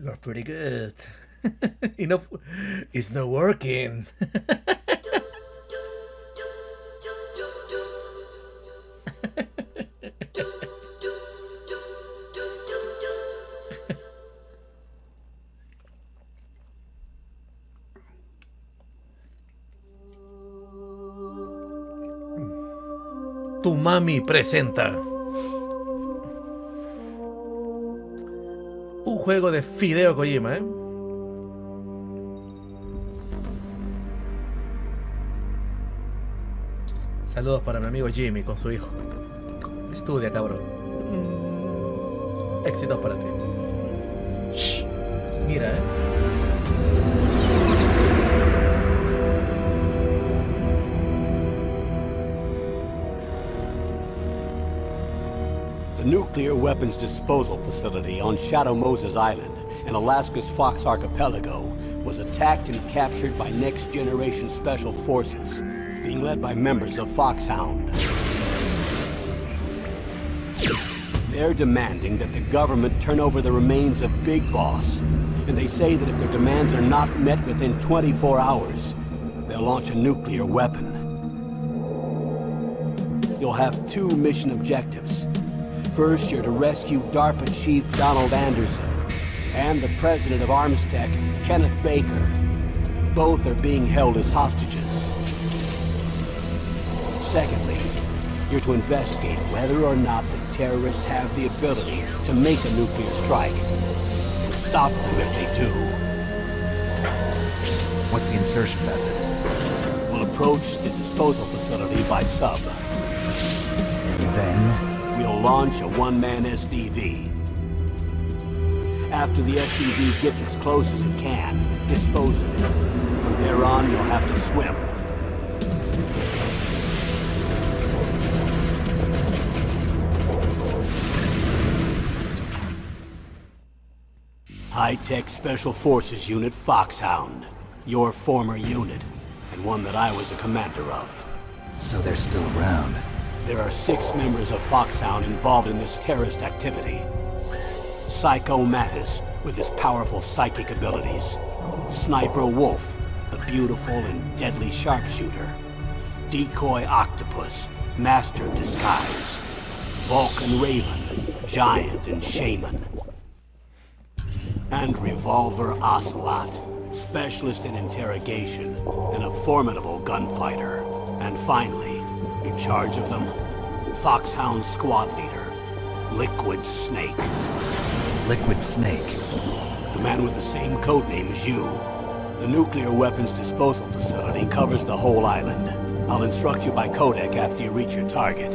You're pretty good. Enough. It's not working. Tu mami presenta un juego de Fideo Kojima, ¿eh? Saludos para mi amigo Jimmy con su hijo. Estudia, cabrón. Éxitos para ti. Shh. Mira, ¿eh? The nuclear weapons disposal facility on Shadow Moses Island in Alaska's Fox Archipelago was attacked and captured by next-generation special forces, being led by members of Foxhound. They're demanding that the government turn over the remains of Big Boss, and they say that if their demands are not met within 24 hours, they'll launch a nuclear weapon. You'll have two mission objectives. First, you're to rescue DARPA Chief Donald Anderson and the president of Armstech, Kenneth Baker. Both are being held as hostages. Secondly, you're to investigate whether or not the terrorists have the ability to make a nuclear strike, and stop them if they do. What's the insertion method? We'll approach the disposal facility by sub. And then? We'll launch a one-man SDV. After the SDV gets as close as it can, dispose of it. From there on, you'll have to swim. High-Tech Special Forces Unit Foxhound. Your former unit, and one that I was a commander of. So they're still around. There are 6 members of Foxhound involved in this terrorist activity. Psycho Mattis, with his powerful psychic abilities. Sniper Wolf, a beautiful and deadly sharpshooter. Decoy Octopus, master of disguise. Vulcan Raven, giant and shaman. And Revolver Ocelot, specialist in interrogation and a formidable gunfighter. And finally, in charge of them, Foxhound squad leader, Liquid Snake. Liquid Snake? The man with the same codename as you. The nuclear weapons disposal facility covers the whole island. I'll instruct you by codec after you reach your target.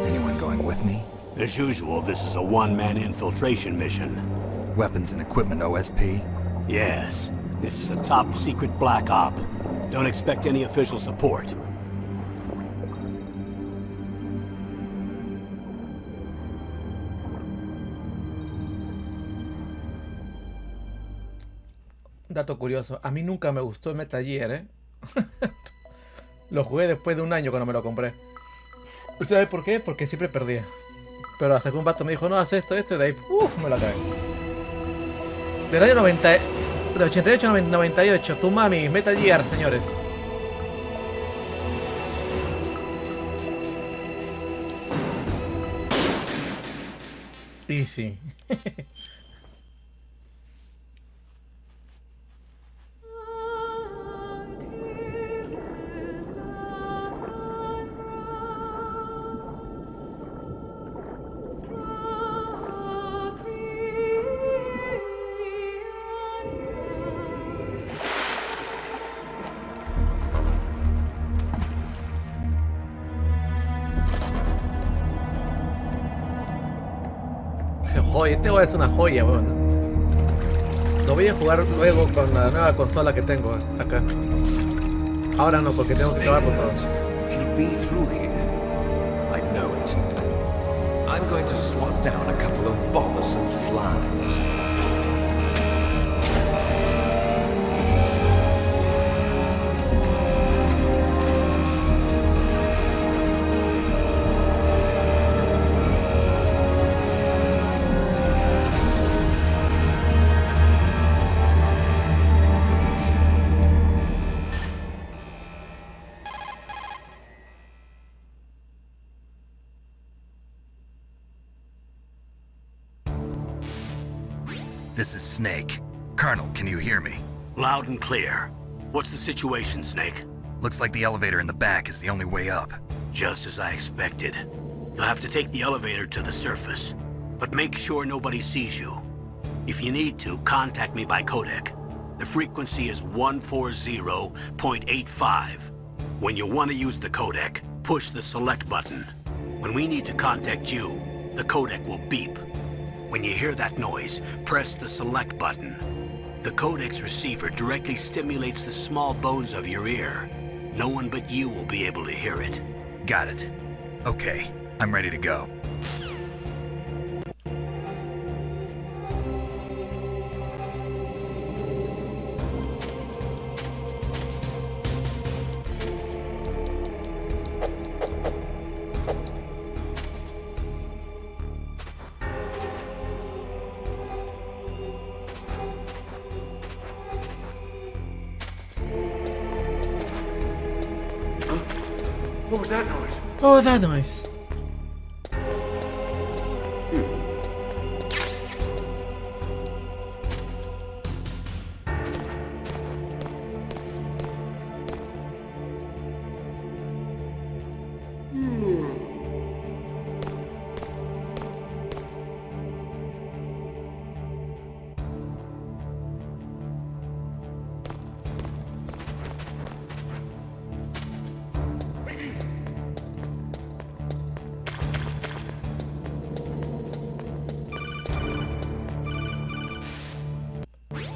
Anyone going with me? As usual, this is a one-man infiltration mission. Weapons and equipment OSP? Yes. This is a top-secret black op. Don't expect any official support. Dato curioso, a mí nunca me gustó el Metal Gear, ¿eh? Lo jugué después de un año cuando me lo compré. ¿Sabes por qué? Porque siempre perdía. Pero hasta que un vato me dijo, no, haz esto, y de ahí, me la cagué. Del año 90, del 88 al 98, tu mami, Metal Gear, señores. Easy. Joya, este juego es una joya, weón. Lo voy a jugar luego con la nueva consola que tengo acá. Ahora no, porque tengo que acabar con todo. Can you be through here? I know it. I'm going to swat down a couple of bothersome flies. This is Snake. Colonel, can you hear me? Loud and clear. What's the situation, Snake? Looks like the elevator in the back is the only way up. Just as I expected. You'll have to take the elevator to the surface. But make sure nobody sees you. If you need to, contact me by codec. The frequency is 140.85. When you want to use the codec, push the select button. When we need to contact you, the codec will beep. When you hear that noise, press the select button. The codec's receiver directly stimulates the small bones of your ear. No one but you will be able to hear it. Got it. Okay, I'm ready to go. What was that noise? What was that noise?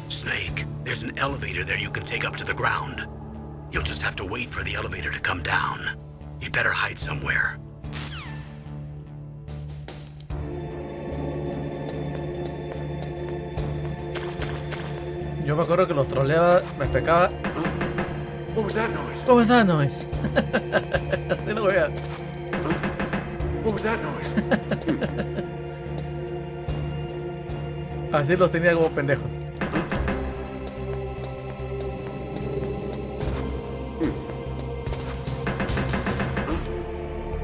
Snake, there's an elevator there you can take up to the ground. You'll just have to wait for the elevator to come down. You better hide somewhere. Yo me acuerdo que los troleaba, me explicaba. What was that noise? What was that noise? Así lo veas. What was that noise? Así los tenía como pendejos.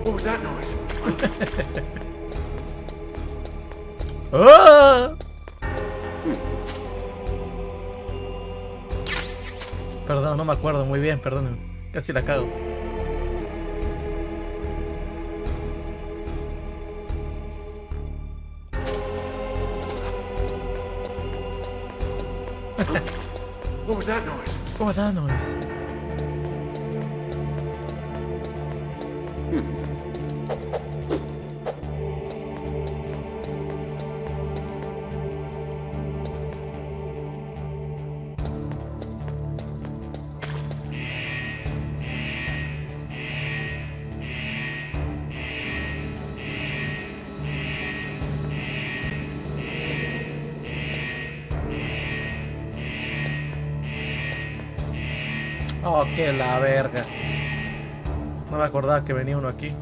What was that noise? ¡Ah! Perdón, no me acuerdo muy bien, perdón. Casi la cago. What was that noise? What was that noise? Oh, que la verga. No me acordaba que venía uno aquí.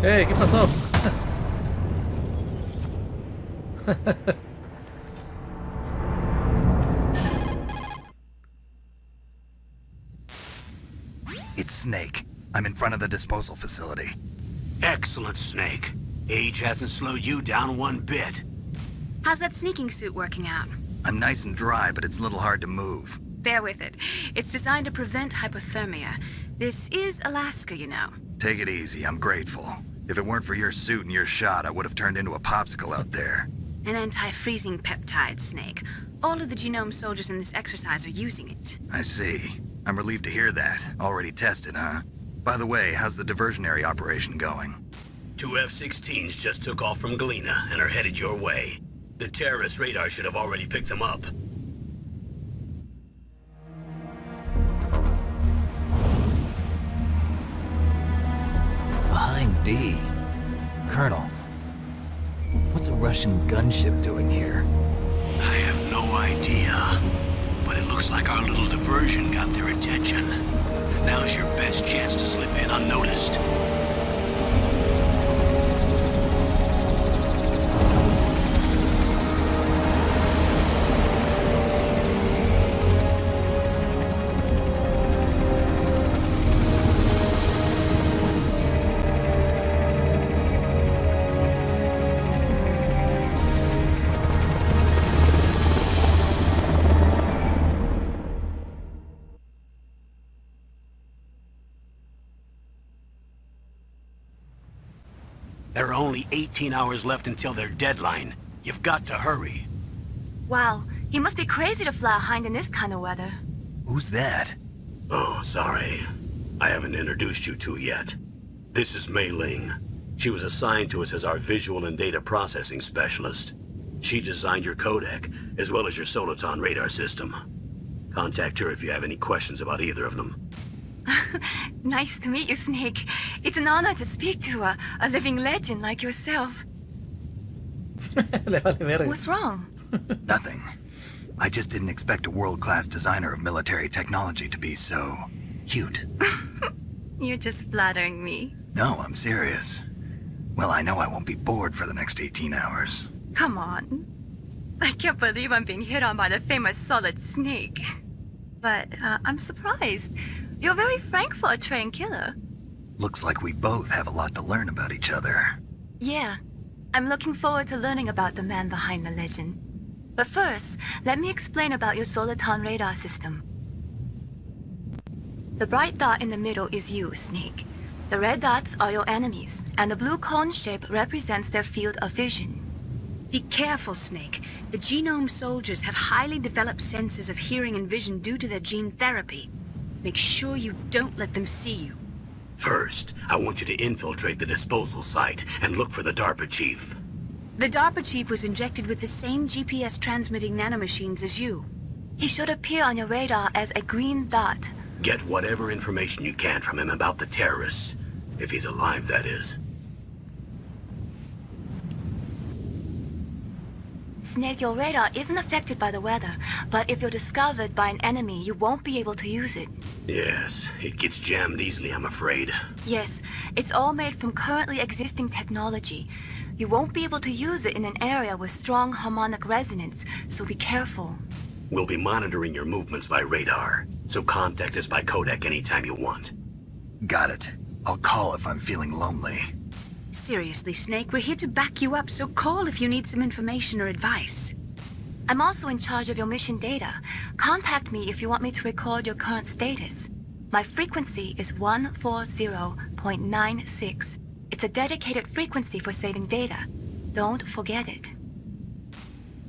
¿Qué pasó? It's Snake. I'm in front of the disposal facility. Excellent, Snake. Age hasn't slowed you down one bit. How's that sneaking suit working out? I'm nice and dry, but it's a little hard to move. Bear with it. It's designed to prevent hypothermia. This is Alaska, you know. Take it easy, I'm grateful. If it weren't for your suit and your shot, I would have turned into a popsicle out there. An anti-freezing peptide, Snake. All of the genome soldiers in this exercise are using it. I see. I'm relieved to hear that. Already tested, huh? By the way, how's the diversionary operation going? 2 F-16s just took off from Galena and are headed your way. The terrorist radar should have already picked them up. Behind D. Colonel, what's a Russian gunship doing here? I have no idea, but it looks like our little diversion got their attention. Now's your best chance to slip in unnoticed. There are only 18 hours left until their deadline. You've got to hurry. Wow, you must be crazy to fly a hind in this kind of weather. Who's that? Oh, sorry. I haven't introduced you to yet. This is Mei Ling. She was assigned to us as our visual and data processing specialist. She designed your codec, as well as your Soliton radar system. Contact her if you have any questions about either of them. Nice to meet you, Snake. It's an honor to speak to a living legend like yourself. Le vale verga. What's wrong? Nothing. I just didn't expect a world-class designer of military technology to be so cute. You're just flattering me. No, I'm serious. Well, I know I won't be bored for the next 18 hours. Come on. I can't believe I'm being hit on by the famous Solid Snake. But I'm surprised. You're very frank for a trained killer. Looks like we both have a lot to learn about each other. Yeah. I'm looking forward to learning about the man behind the legend. But first, let me explain about your Soliton radar system. The bright dot in the middle is you, Snake. The red dots are your enemies, and the blue cone shape represents their field of vision. Be careful, Snake. The genome soldiers have highly developed senses of hearing and vision due to their gene therapy. Make sure you don't let them see you. First, I want you to infiltrate the disposal site and look for the DARPA chief. The DARPA chief was injected with the same GPS transmitting nanomachines as you. He should appear on your radar as a green dot. Get whatever information you can from him about the terrorists. If he's alive, that is. Snake, your radar isn't affected by the weather, but if you're discovered by an enemy, you won't be able to use it. Yes, it gets jammed easily, I'm afraid. Yes, it's all made from currently existing technology. You won't be able to use it in an area with strong harmonic resonance, so be careful. We'll be monitoring your movements by radar, so contact us by codec anytime you want. Got it. I'll call if I'm feeling lonely. Seriously, Snake, we're here to back you up, so call if you need some information or advice. I'm also in charge of your mission data. Contact me if you want me to record your current status. My frequency is 140.96. It's a dedicated frequency for saving data. Don't forget it.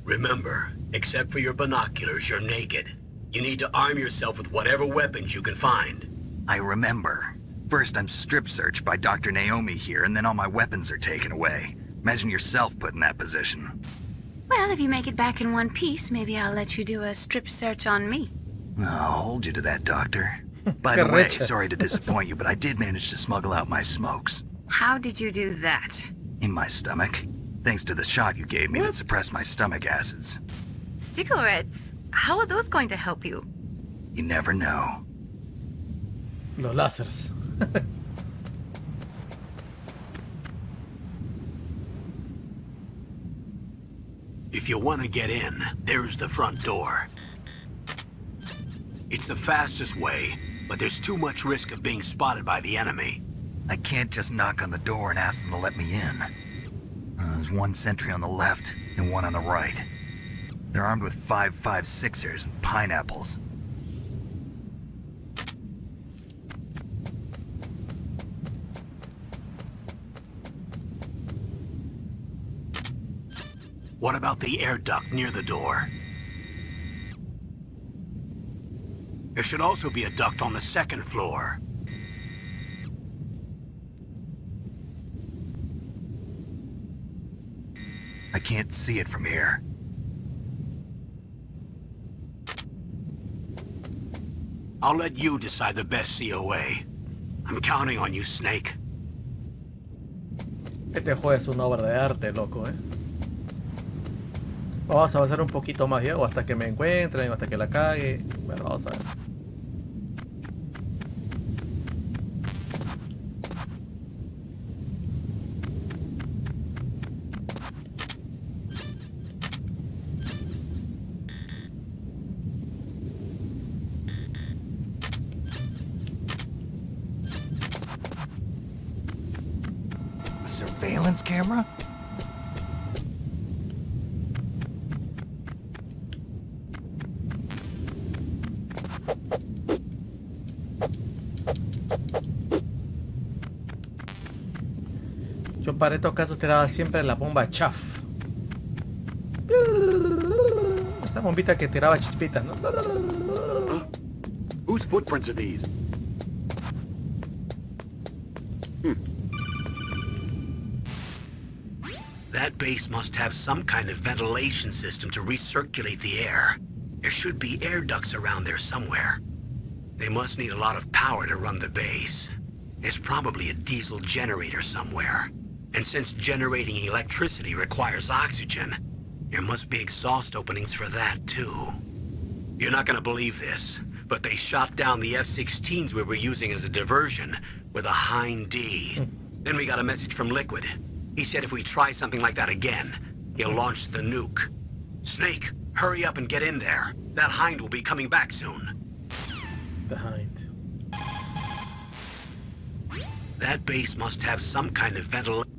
Remember, except for your binoculars, you're naked. You need to arm yourself with whatever weapons you can find. I remember. First, I'm strip searched by Dr. Naomi here, and then all my weapons are taken away. Imagine yourself put in that position. Well, if you make it back in one piece, maybe I'll let you do a strip search on me. I'll hold you to that, Doctor. By the way, Correction. sorry to disappoint you, but I did manage to smuggle out my smokes. How did you do that? In my stomach. Thanks to the shot you gave me that suppressed my stomach acids. Cigarettes? How are those going to help you? You never know. Los láseres. If you want to get in, there's the front door. It's the fastest way, but there's too much risk of being spotted by the enemy. I can't just knock on the door and ask them to let me in. There's one sentry on the left and one on the right. They're armed with 5.56ers and pineapples. What about the air duct near the door? There should also be a duct on the second floor. I can't see it from here. I'll let you decide the best COA. I'm counting on you, Snake. Este juego es una obra de arte, loco, ¿eh? Vamos a avanzar un poquito más, ya, o hasta que me encuentren, o hasta que la cague. Bueno, vamos a ver. A surveillance camera? Yo para estos casos tiraba siempre la bomba chaff. Esa bombita que tiraba chispitas, ¿no? Whose footprints are these? That base must have some kind of ventilation system to recirculate the air. There should be air ducts around there somewhere. They must need a lot of power to run the base. There's probably a diesel generator somewhere. And since generating electricity requires oxygen, there must be exhaust openings for that too. You're not gonna believe this, but they shot down the F-16s we were using as a diversion with a Hind D. Then we got a message from Liquid. He said if we try something like that again, he'll launch the nuke. Snake, hurry up and get in there. That Hind will be coming back soon. The Hind. That base must have some kind of ventilation.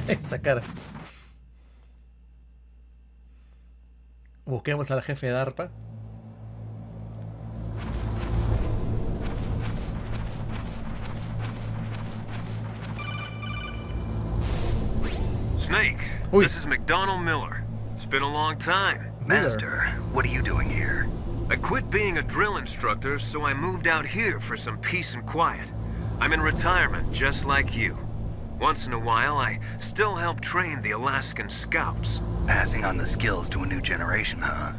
Esa cara. Busquemos al jefe de ARPA. Snake, Uy. this is McDonald Miller. It's been a long time. Master, what are you doing here? I quit being a drill instructor, so I moved out here for some peace and quiet. I'm in retirement, just like you. Once in a while, I still help train the Alaskan Scouts. Passing on the skills to a new generation, huh?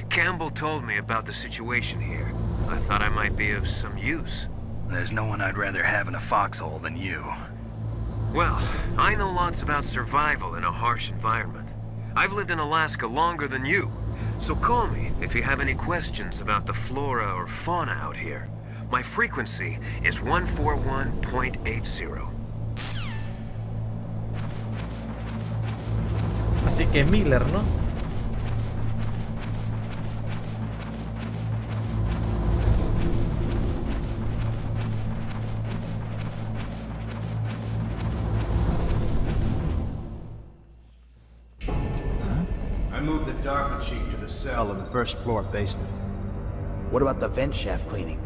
Campbell told me about the situation here. I thought I might be of some use. There's no one I'd rather have in a foxhole than you. Well, I know lots about survival in a harsh environment. I've lived in Alaska longer than you, so call me if you have any questions about the flora or fauna out here. My frequency is 141.80. Así que Miller, ¿no? I moved the dark sheet to the cell in the first floor basement. What about the vent shaft cleaning?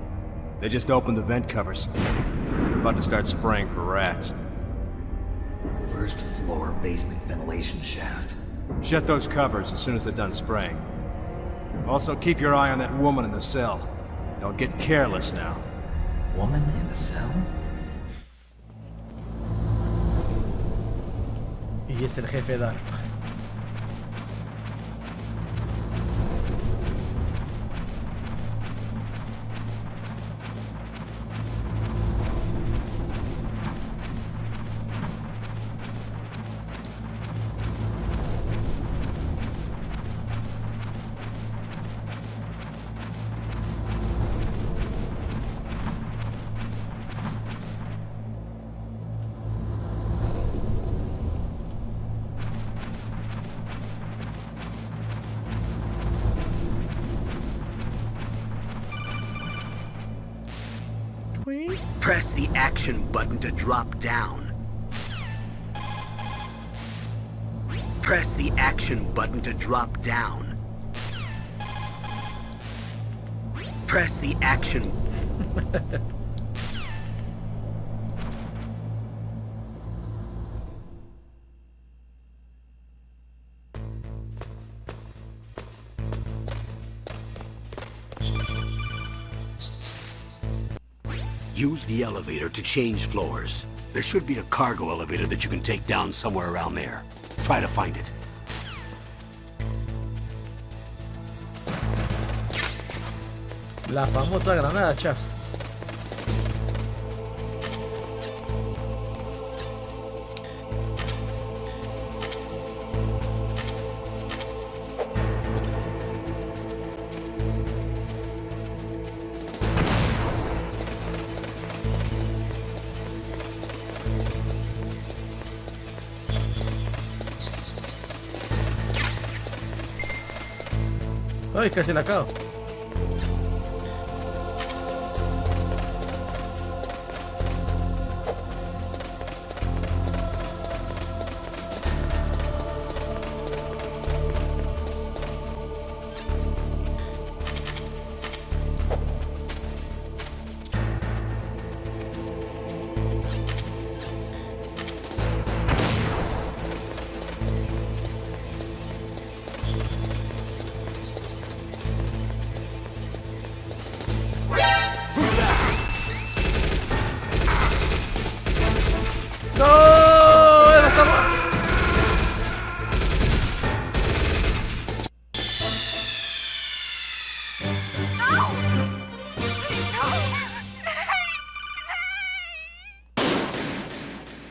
They just opened the vent covers. They're about to start spraying for rats. First floor basement ventilation shaft. Shut those covers as soon as they're done spraying. Also, keep your eye on that woman in the cell. Don't get careless now. Woman in the cell? Y es el jefe de ARPA. Press the action button to drop down. Press the action button to drop down. Press the action. Use the elevator to change floors. There should be a cargo elevator that you can take down somewhere around there. Try to find it. La famosa granada, chaf. Ay, casi la acabo.